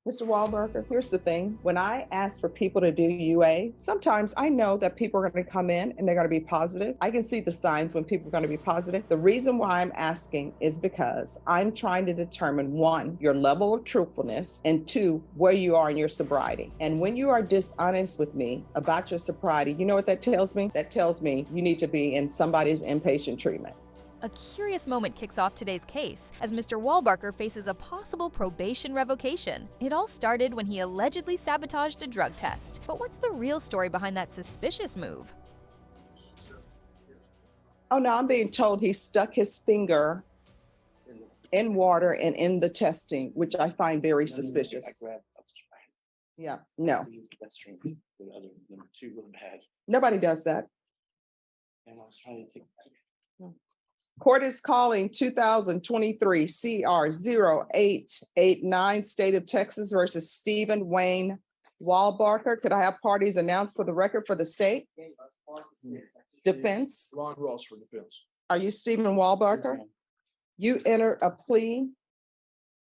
Mr. Wahlberger, here's the thing. When I ask for people to do UA, sometimes I know that people are going to come in and they're going to be positive. I can see the signs when people are going to be positive. The reason why I'm asking is because I'm trying to determine, one, your level of truthfulness, and two, where you are in your sobriety. And when you are dishonest with me about your sobriety, you know what that tells me? That tells me you need to be in somebody's inpatient treatment. A curious moment kicks off today's case as Mr. Wahlbarker faces a possible probation revocation. It all started when he allegedly sabotaged a drug test. But what's the real story behind that suspicious move? Oh no, I'm being told he stuck his finger in water and in the testing, which I find very suspicious. Yeah, no. Nobody does that. And I was trying to think. Court is calling 2023 CR 0889, State of Texas versus Stephen Wayne Wahlbarker. Could I have parties announced for the record for the state? Defense. Ron Ross for defense. Are you Stephen Wahlbarker? You entered a plea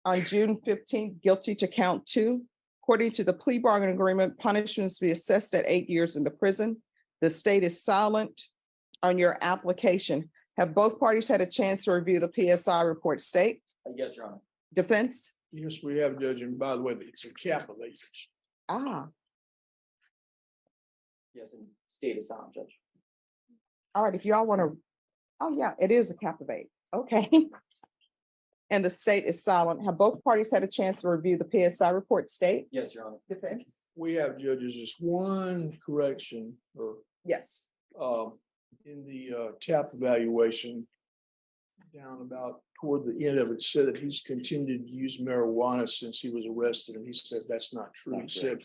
on June 15th, guilty to count 2. According to the plea bargaining agreement, punishments be assessed at 8 years in the prison. The state is silent on your application. Have both parties had a chance to review the PSI report? State? Yes, Your Honor. Defense? Yes, we have, Judge, and by the way, it's a capital H. Ah, Yes, and state is silent, Judge. all right, if y'all want to, oh yeah, it is a captivate, okay. And the state is silent. Have both parties had a chance to review the PSI report? State? Yes, Your Honor. Defense? We have, judges, just one correction or Yes. in the TAP evaluation down about toward the end of it, said that he's continued to use marijuana since he was arrested, and he says that's not true. He said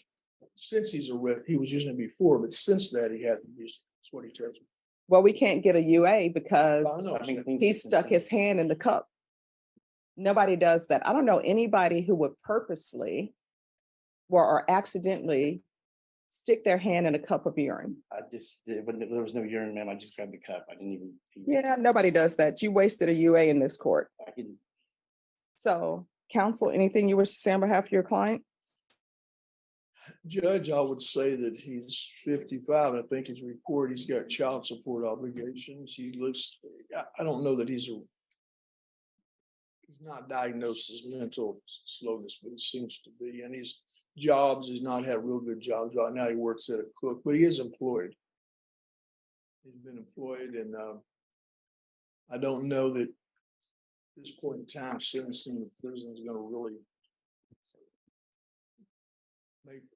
since he's arrested, he was using it before, but since that he hasn't used it. That's what he tells me. Well, we can't get a UA because I know. he stuck his hand in the cup. Nobody does that. I don't know anybody who would purposely or accidentally stick their hand in a cup of urine. I just did, but there was no urine, ma'am. I just grabbed the cup. I didn't even. Yeah, nobody does that. You wasted a UA in this court. I can. So, counsel, anything you wish to say on behalf of your client? Judge, I would say that he's 55. And I think his report, he's got child support obligations. He looks, I don't know that he's not diagnosed as mental slowness, but it seems to be. And he's not had real good jobs right now. He works at a cook, but he is employed. He's been employed, and I don't know that at this point in time, sentencing the prison is going to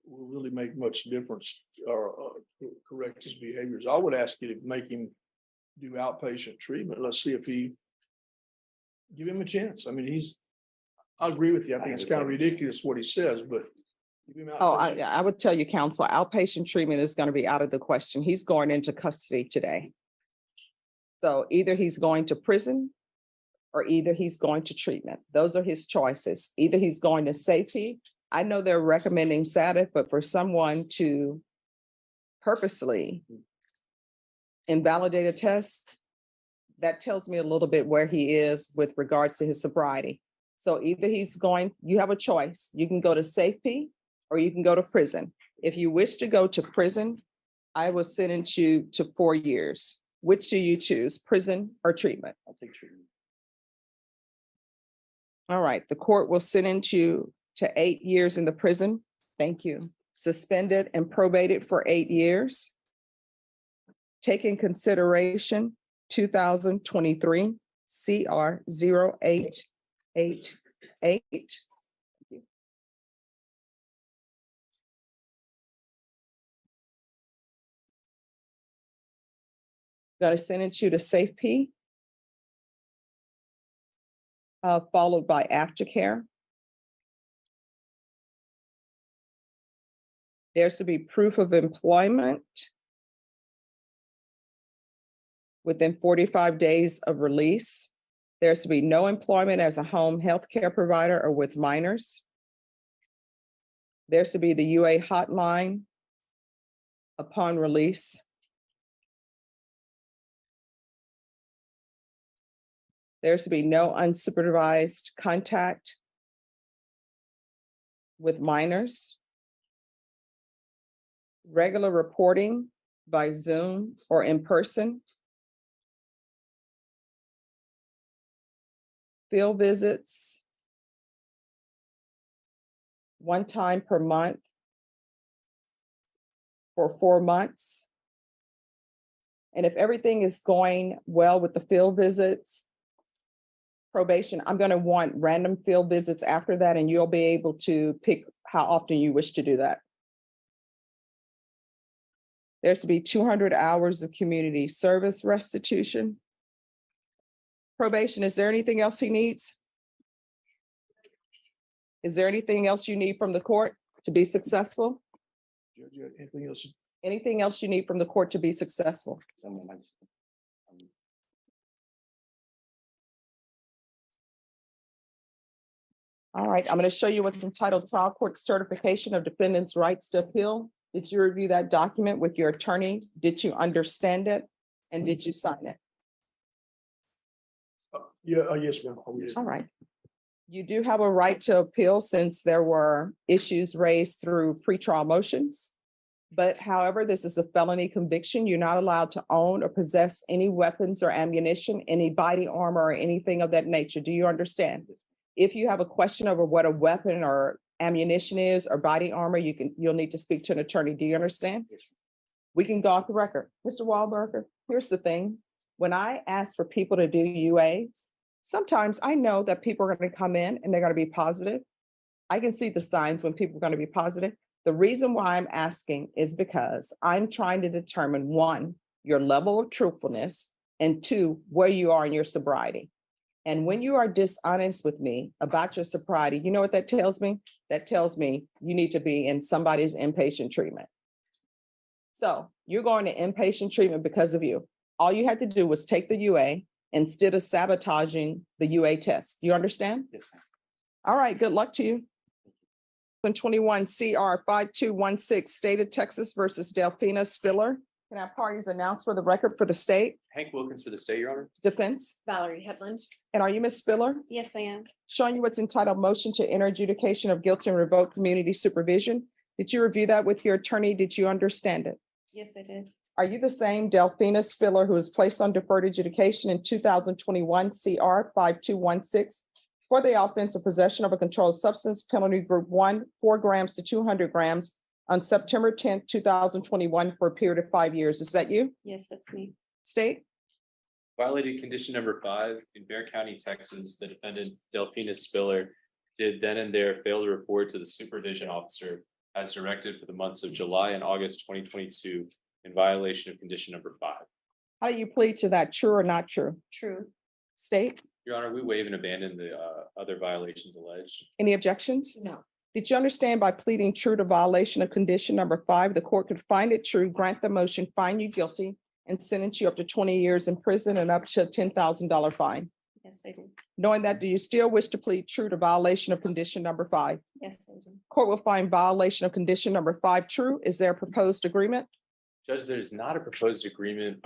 really make much difference or correct his behaviors. I would ask you to make him do outpatient treatment. Let's see if give him a chance. I mean, I agree with you. I think it's kind of ridiculous what he says, but give him outpatient. I would tell you, counsel, outpatient treatment is going to be out of the question. He's going into custody today. So either he's going to prison or either he's going to treatment. Those are his choices. Either he's going to safety. I know they're recommending SAPD, but for someone to purposely invalidate a test, that tells me a little bit where he is with regards to his sobriety. So either you have a choice. You can go to safety or you can go to prison. If you wish to go to prison, I will sentence you to 4 years. Which do you choose, prison or treatment? I'll take treatment. All right, the court will sentence you to 8 years in the prison. Thank you. Suspended and probated for 8 years. Take in consideration 2023 CR 0888. Got to sentence you to safe P, followed by aftercare. There's to be proof of employment within 45 days of release. There's to be no employment as a home health care provider or with minors. There's to be the UA hotline upon release. There's to be no unsupervised contact with minors, regular reporting by Zoom or in person, field visits one time per month for 4 months. And if everything is going well with the field visits, probation, I'm going to want random field visits after that, and you'll be able to pick how often you wish to do that. There's to be 200 hours of community service restitution. Probation, is there anything else he needs? Is there anything else you need from the court to be successful? Judge, anything else? Anything else you need from the court to be successful? All right, I'm going to show you what's entitled Trial Court Certification of Defendant's Rights to Appeal. Did you review that document with your attorney? Did you understand it? And did you sign it? Yeah, yes, ma'am. Oh, yes. All right. You do have a right to appeal since there were issues raised through pretrial motions. But however, this is a felony conviction. You're not allowed to own or possess any weapons or ammunition, any body armor or anything of that nature. Do you understand? If you have a question over what a weapon or ammunition is or body armor, you'll need to speak to an attorney. Do you understand? We can go off the record. Mr. Wahlberger, here's the thing. When I ask for people to do UAs, sometimes I know that people are going to come in and they're going to be positive. I can see the signs when people are going to be positive. The reason why I'm asking is because I'm trying to determine, one, your level of truthfulness, and two, where you are in your sobriety. And when you are dishonest with me about your sobriety, you know what that tells me? That tells me you need to be in somebody's inpatient treatment. So you're going to inpatient treatment because of you. All you had to do was take the UA instead of sabotaging the UA test. You understand? Yes, ma'am. All right, good luck to you. 21 CR 5216, State of Texas versus Delphina Spiller. Can our parties announce for the record for the state? Hank Wilkins for the state, Your Honor. Defense. Valerie Headland. And are you Ms. Spiller? Yes, I am. Showing you what's entitled Motion to Enter Adjudication of Guilt and Revoke Community Supervision. Did you review that with your attorney? Did you understand it? Yes, I did. Are you the same Delphina Spiller who was placed on deferred adjudication in 2021 CR 5216 for the offense of possession of a controlled substance, penalty group 1, 4 grams to 200 grams on September 10th, 2021 for a period of 5 years? Is that you? Yes, that's me. State? Violated condition number 5 in Bexar County, Texas. The defendant Delphina Spiller did then and there fail to report to the supervision officer as directed for the months of July and August 2022 in violation of condition number 5. How do you plead to that? True or not true? True. State? Your Honor, we waive and abandon the other violations alleged. Any objections? No. Did you understand by pleading true to violation of condition number 5, the court could find it true, grant the motion, find you guilty, and sentence you up to 20 years in prison and up to a $10,000 fine? Yes, I do. Knowing that, do you still wish to plead true to violation of condition number 5? Yes, I do. Court will find violation of condition number 5 true. Is there a proposed agreement? Judge, there's not a proposed agreement.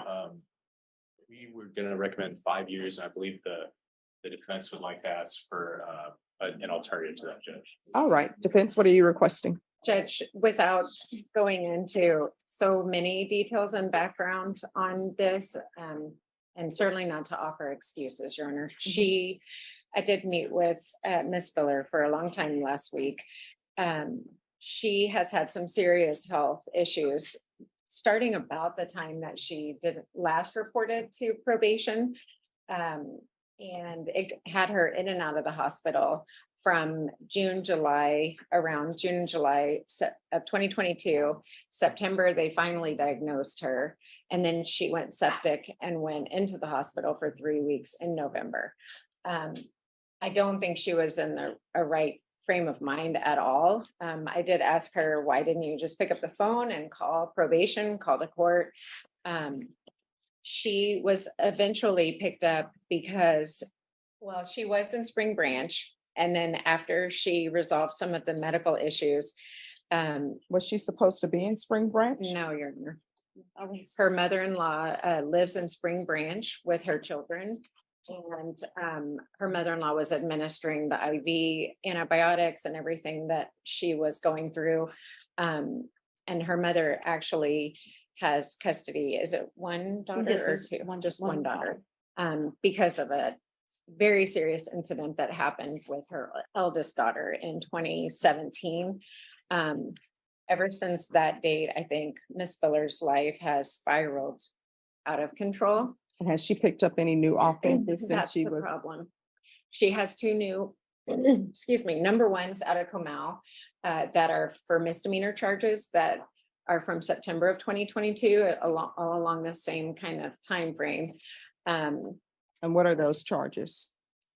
We were going to recommend 5 years. And I believe the defense would like to ask for an alternative to that, Judge. All right, defense, what are you requesting? Judge, without going into so many details and background on this, and certainly not to offer excuses, Your Honor. I did meet with Ms. Spiller for a long time last week. She has had some serious health issues starting about the time that she did last reported to probation. And it had her in and out of the hospital from around June, July of 2022. September, they finally diagnosed her. And then she went septic and went into the hospital for 3 weeks in November. I don't think she was in a right frame of mind at all. I did ask her, why didn't you just pick up the phone and call probation, call the court? She was eventually picked up because, well, she was in Spring Branch. And then after she resolved some of the medical issues. Was she supposed to be in Spring Branch? No, Your Honor. Her mother-in-law lives in Spring Branch with her children. And her mother-in-law was administering the IV antibiotics and everything that she was going through. And her mother actually has custody. Is it one daughter Yes, or it's two? one- Just one one daughter. Because of a very serious incident that happened with her eldest daughter in 2017. Ever since that date, I think Miss Fuller's life has spiraled out of control. And has she picked up any new offenses since That's she the was? problem. She has two new, excuse me, number ones out of Comal that are for misdemeanor charges that are from September of 2022, all along the same kind of time frame. And what are those charges?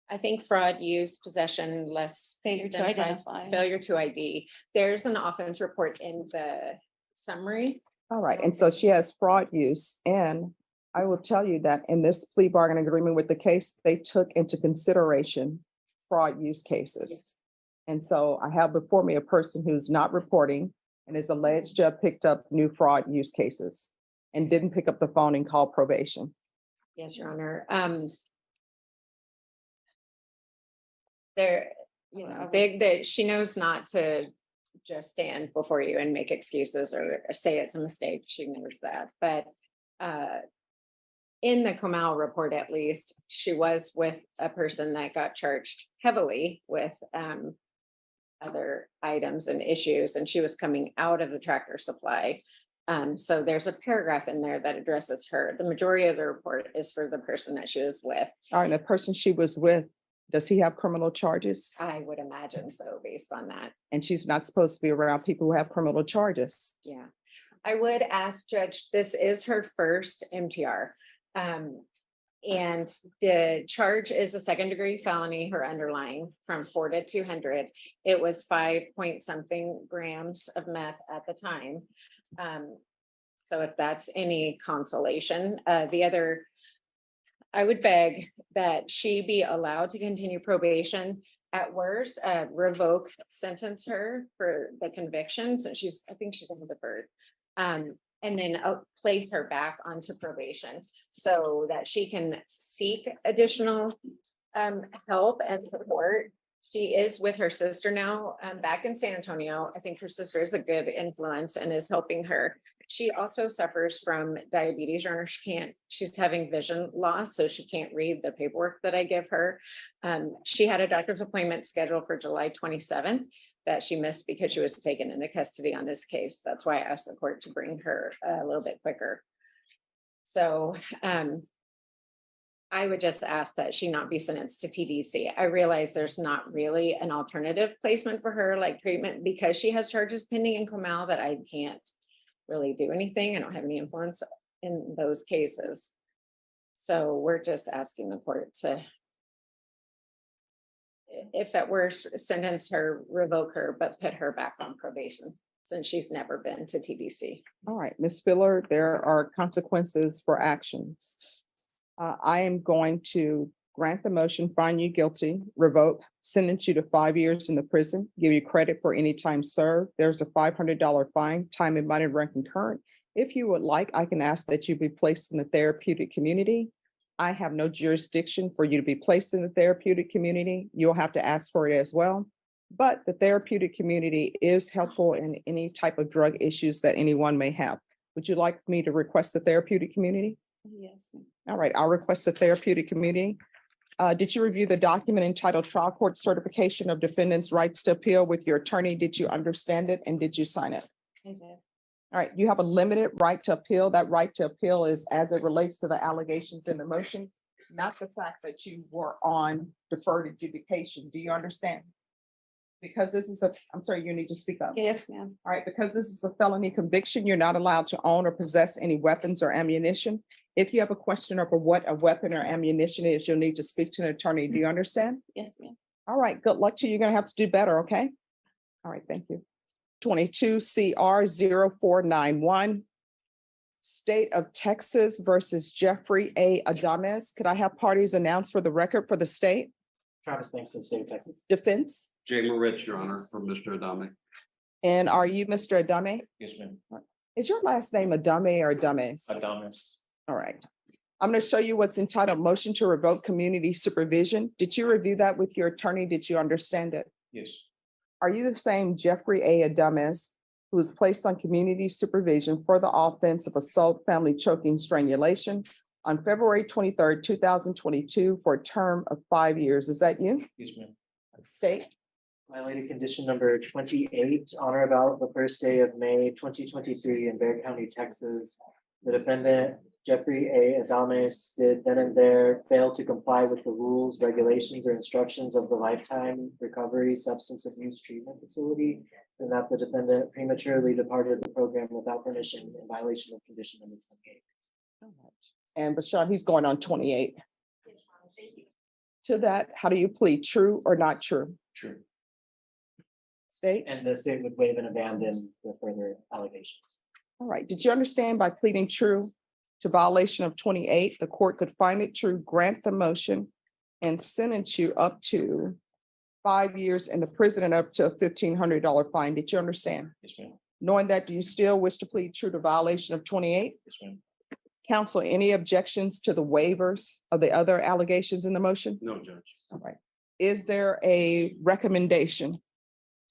I think fraud, use, possession, Failure to than five- identify. failure to ID. There's an offense report in the summary. All right, and so she has fraud use, and I will tell you that in this plea bargain agreement with the case, they took into consideration fraud use cases. And so I have before me a person who's not reporting and is alleged to have picked up new fraud use cases and didn't pick up the phone and call probation. Yes, Your Honor. There, you know, she knows not to just stand before you and make excuses or say it's a mistake. She knows that, but in the Comal report, at least, she was with a person that got charged heavily with other items and issues, and she was coming out of the Tractor Supply. So there's a paragraph in there that addresses her. The majority of the report is for the person that she was with. All right, and the person she was with, does he have criminal charges? I would imagine so, based on that. And she's not supposed to be around people who have criminal charges. Yeah. I would ask Judge, this is her first MTR. And the charge is a second-degree felony, her underlying from 4 to 200. It was 5 point something grams of meth at the time. So if that's any consolation, the other, I would beg that she be allowed to continue probation. At worst, revoke, sentence her for the convictions, and I think she's on the bird. And then place her back onto probation so that she can seek additional help and support. She is with her sister now, back in San Antonio. I think her sister is a good influence and is helping her. She also suffers from diabetes, Your Honor. She's having vision loss, so she can't read the paperwork that I give her. She had a doctor's appointment scheduled for July 27th that she missed because she was taken into custody on this case. That's why I asked the court to bring her a little bit quicker. So I would just ask that she not be sentenced to TDC. I realize there's not really an alternative placement for her, like treatment, because she has charges pending in Comal that I can't really do anything. I don't have any influence in those cases. So we're just asking the court to, if at worst, sentence her, revoke her, but put her back on probation since she's never been to TDC. All right, Ms. Spiller, there are consequences for actions. I am going to grant the motion, find you guilty, revoke, sentence you to 5 years in the prison, give you credit for any time served. There's a $500 fine, time and money rent concurrent. If you would like, I can ask that you be placed in the therapeutic community. I have no jurisdiction for you to be placed in the therapeutic community. You'll have to ask for it as well. But the therapeutic community is helpful in any type of drug issues that anyone may have. Would you like me to request the therapeutic community? Yes, ma'am. All right, I'll request the therapeutic community. Did you review the document entitled Trial Court Certification of Defendant's Rights to Appeal with your attorney? Did you understand it and did you sign it? I did. All right, you have a limited right to appeal. That right to appeal is as it relates to the allegations in the motion, not the fact that you were on deferred adjudication. Do you understand? Because this is I'm sorry, you need to speak up. Yes, ma'am. All right, because this is a felony conviction, you're not allowed to own or possess any weapons or ammunition. If you have a question over what a weapon or ammunition is, you'll need to speak to an attorney. Do you understand? Yes, ma'am. All right, good luck to you. You're gonna have to do better, okay? All right, thank you. 22 CR 0491. State of Texas versus Jeffrey A. Adames. Could I have parties announced for the record for the state? Travis Banks in the state of Texas. Defense? Jay Moritz, Your Honor, from Mr. Adame. And are you Mr. Adame? Yes, ma'am. Is your last name Adame or Adames? Adamus. All right. I'm going to show you what's entitled Motion to Revoke Community Supervision. Did you review that with your attorney? Did you understand it? Yes, Are you the same Jeffrey A. Adames who was placed on community supervision for the offense of assault, family choking, strangulation on February 23rd, 2022 for a term of 5 years? Is that you? yes, ma'am. State. Violated condition number 28, on or about the first day of May 2023 in Bear County, Texas. The defendant, Jeffrey A. Adames, did then and there fail to comply with the rules, regulations, or instructions of the Lifetime Recovery Substance Abuse Treatment Facility, and that the defendant prematurely departed the program without permission in violation of condition number 28. And Bashan, he's going on 28. To that, how do you plead? True or not true? True. State. And the state would waive and abandon the further allegations. All right. Did you understand by pleading true to violation of 28, the court could find it true, grant the motion, and sentence you up to 5 years in the prison and up to a $1,500 fine? Did you understand? Yes, ma'am. Knowing that, do you still wish to plead true to violation of 28? Yes, ma'am. Counsel, any objections to the waivers of the other allegations in the motion? No, Judge. All right. Is there a recommendation?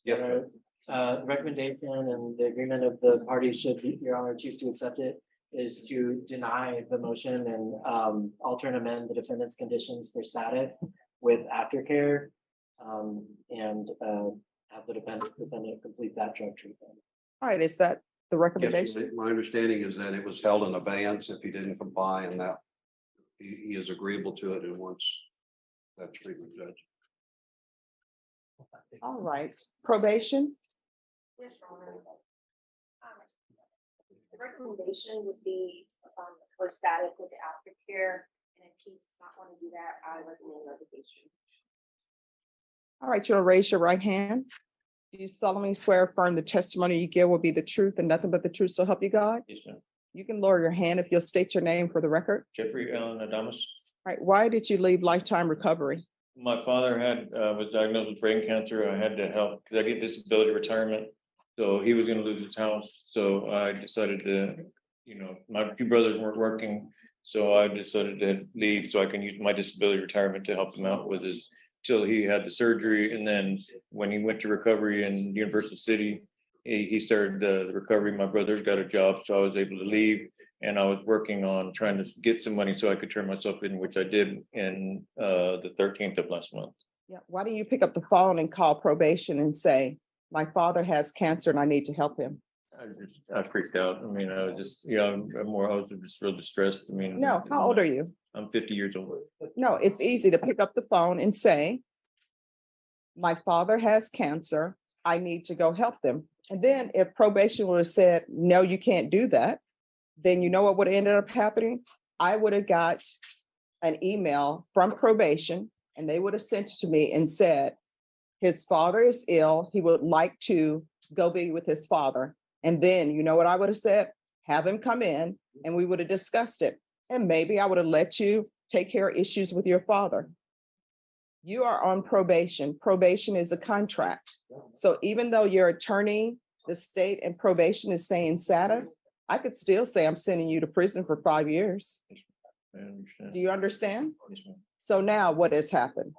Yes, ma'am. The recommendation and the agreement of the parties, should Your Honor choose to accept it, is to deny the motion and alter and amend the defendant's conditions for SATF with aftercare, and have the defendant complete that drug treatment. All right, is that the Yes, recommendation? my understanding is that it was held in abeyance if he didn't comply, and that he is agreeable to it and wants that treatment, Judge. All right, probation? Yes, Your Honor. The recommendation would be for static with the aftercare, and if he does not want to do that, I recommend revocation. All right, you'll raise your right hand. Do you solemnly swear or affirm the testimony you give will be the truth and nothing but the truth, so help you God? Yes, ma'am. You can lower your hand if you'll state your name for the record. Jeffrey Allen Adames. All right, why did you leave Lifetime Recovery? My father was diagnosed with brain cancer. I had to help because I get disability retirement. So he was gonna lose his house. So I decided to, my two brothers weren't working. So I decided to leave so I can use my disability retirement to help him out with his, till he had the surgery. And then when he went to recovery in Universal City, he started the recovery. My brothers got a job, so I was able to leave. And I was working on trying to get some money so I could turn myself in, which I did in the 13th of last month. Yeah, why don't you pick up the phone and call probation and say, my father has cancer and I need to help him? I freaked out. I mean, I was just, I was just real distressed. I mean. No, how old are you? I'm 50 years old. No, it's easy to pick up the phone and say, my father has cancer, I need to go help them. And then if probation would have said, no, you can't do that, then you know what would have ended up happening? I would have got an email from probation and they would have sent it to me and said, his father is ill, he would like to go be with his father. And then you know what I would have said? Have him come in and we would have discussed it. And maybe I would have let you take care of issues with your father. You are on probation. Probation is a contract. So even though your attorney, the state and probation is saying SATA, I could still say I'm sending you to prison for 5 years. I understand. Do you understand? Yes, ma'am. So now what has happened?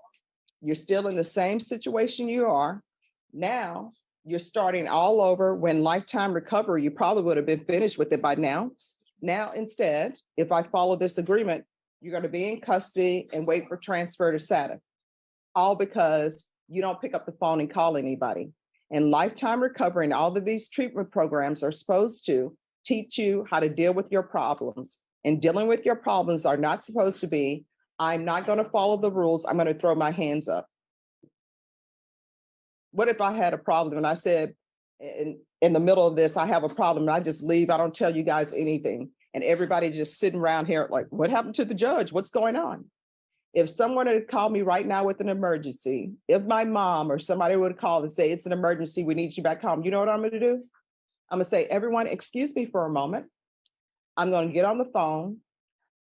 You're still in the same situation you are. Now you're starting all over. When Lifetime Recovery, you probably would have been finished with it by now. Now, instead, if I follow this agreement, you're going to be in custody and wait for transfer to SATA. All because you don't pick up the phone and call anybody. And Lifetime Recovery and all of these treatment programs are supposed to teach you how to deal with your problems. And dealing with your problems are not supposed to be, I'm not going to follow the rules, I'm going to throw my hands up. What if I had a problem and I said, in the middle of this, I have a problem and I just leave, I don't tell you guys anything. And everybody just sitting around here like, what happened to the judge? What's going on? If someone had called me right now with an emergency, if my mom or somebody would call and say, it's an emergency, we need you back home, you know what I'm going to do? I'm going to say, everyone, excuse me for a moment. I'm going to get on the phone.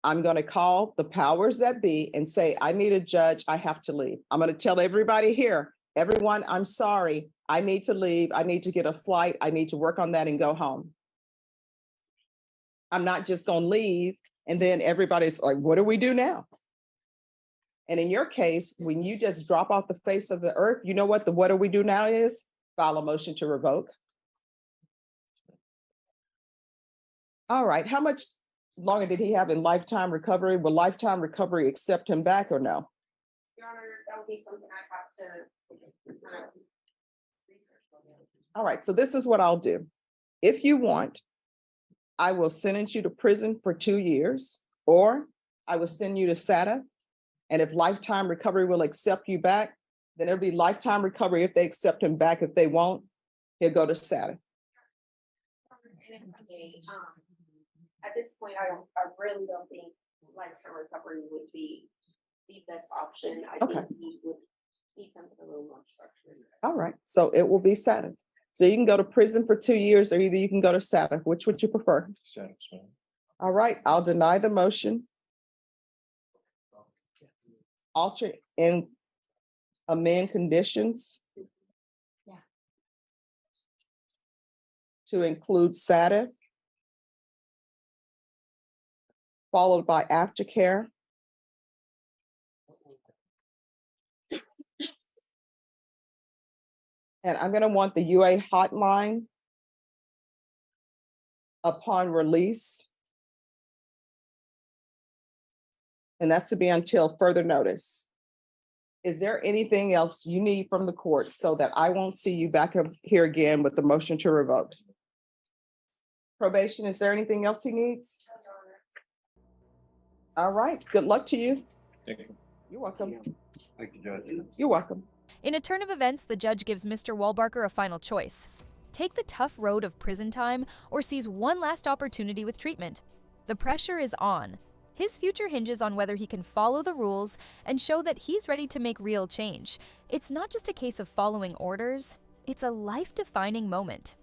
I'm going to call the powers that be and say, I need a judge. I have to leave. I'm going to tell everybody here, everyone, I'm sorry. I need to leave. I need to get a flight. I need to work on that and go home. I'm not just going to leave And then everybody's like, what do we do now? And in your case, when you just drop off the face of the earth, you know what the what do we do now is? File a motion to revoke. All right, how much longer did he have in lifetime recovery? Will lifetime recovery accept him back or no? Your Honor, that would be something I have to research. All right, so this is what I'll do. If you want, I will sentence you to prison for 2 years, or I will send you to SATA. And if lifetime recovery will accept you back, then it'll be lifetime recovery if they accept him back. If they won't, he'll go to SATA. And if I may, at this point, I really don't think lifetime recovery would be the best option. I Okay. think we would need something a little more structured. All right, so it will be SATA. So you can go to prison for 2 years, or either you can go to SATA. Which would you prefer? Satisfied. All right, I'll deny the motion. Alter and amend conditions. Yeah. To include SATA. Followed by aftercare. And I'm going to want the UA hotline upon release. And that's to be until further notice. Is there anything else you need from the court so that I won't see you back up here again with the motion to revoke? Probation, is there anything else he needs? All right, good luck to you. Thank you. You're welcome. Thank you, Judge. You're welcome. In a turn of events, the judge gives Mr. Walbarker a final choice. Take the tough road of prison time or seize one last opportunity with treatment. The pressure is on. His future hinges on whether he can follow the rules and show that he's ready to make real change. It's not just a case of following orders, it's a life-defining moment.